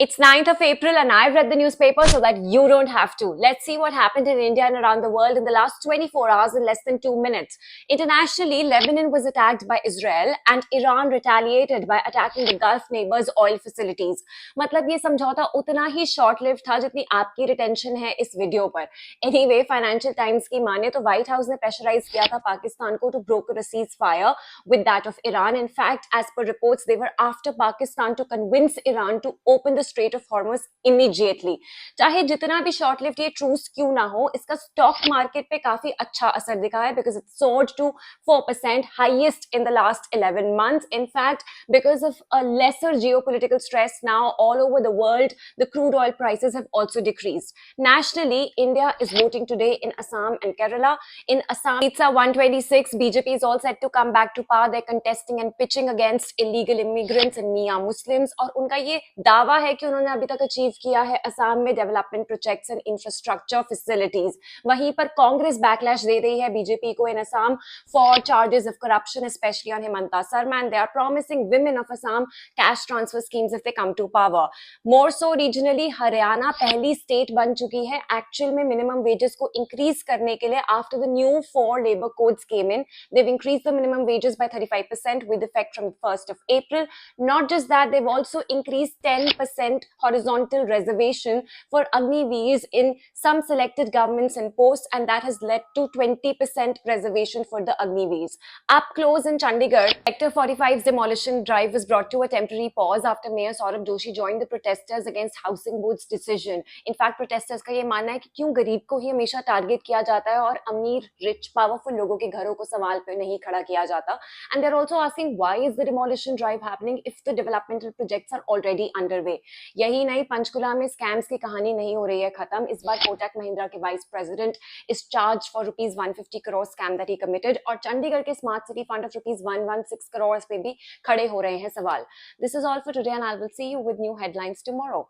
It's 9th of April and I've read the newspaper so that you don't have to. Let's see what happened in India and around the world in the last 24 hours in less than 2 minutes. Internationally, Lebanon was attacked by Israel and Iran retaliated by attacking the Gulf neighbors' oil facilities. मतलब ये समझौता उतना ही short live था जितनी आपकी retention है इस video पर. Anyway, फाइनेंशियल टाइम्स की माने तो व्हाइट हाउस ने प्रेशराइज किया था पाकिस्तान को to broker a ceasefire with that of Iran. In fact, as per reports, they were after Pakistan to convince Iran to open the Strait of Hormuz immediately. चाहे जितना भी शॉर्ट लिव्ड ये truce क्यों ना हो, इसका स्टॉक मार्केट पे काफी अच्छा असर दिखा है because it soared to 4%, highest in the last 11 months. In fact, because of a lesser geopolitical stress now all over the world, the crude oil prices have also decreased. Nationally, India is voting today in Assam and Kerala. In Assam, it's a 126. BJP is all set to come back to power. They're contesting and pitching against illegal immigrants and Mia Muslims. और उनका ये दावा है कि उन्होंने अभी तक achieve किया है असम में development projects and infrastructure facilities. वहीं पर कांग्रेस बैकलैश दे रही है बीजेपी को in Assam for charges of corruption specially on Himanta Sharma and they are promising women of Assam cash transfer schemes if they come to power. More so regionally Haryana पहली state बन चुकी है एक्चुअल में मिनिमम वेजेस को इंक्रीज करने के लिए after the new 4 labour codes came in. They've increased the minimum wages by 35% with effect from the 1st of April. Not just that, they've also increased 10% horizontal reservation for Agniveers in some selected governments and posts, and that has led to 20% reservation for the Agniveers. Up close in Chandigarh, Sector 45's demolition drive was brought to a temporary pause after Mayor Saurabh Joshi joined the protesters against Housing Board's decision. In fact, protesters का ये मानना है कि क्यों गरीब को ही हमेशा target किया जाता है और अमीर, रिच, पावरफुल लोगों के घरों को सवाल पे नहीं खड़ा किया जाता. And they're also asking why is the demolition drive happening if the developmental projects are already underway. यही नहीं, पंचकुला में स्कैम्स की कहानी नहीं हो रही है खत्म. इस बार कोटक महिंद्रा के vice president is charged for rupees 150 crore scam that he committed और चंडीगढ़ के smart city fund of rupees 116 crores पे भी खड़े हो रहे हैं सवाल. This is all for today and I will see you with new headlines tomorrow.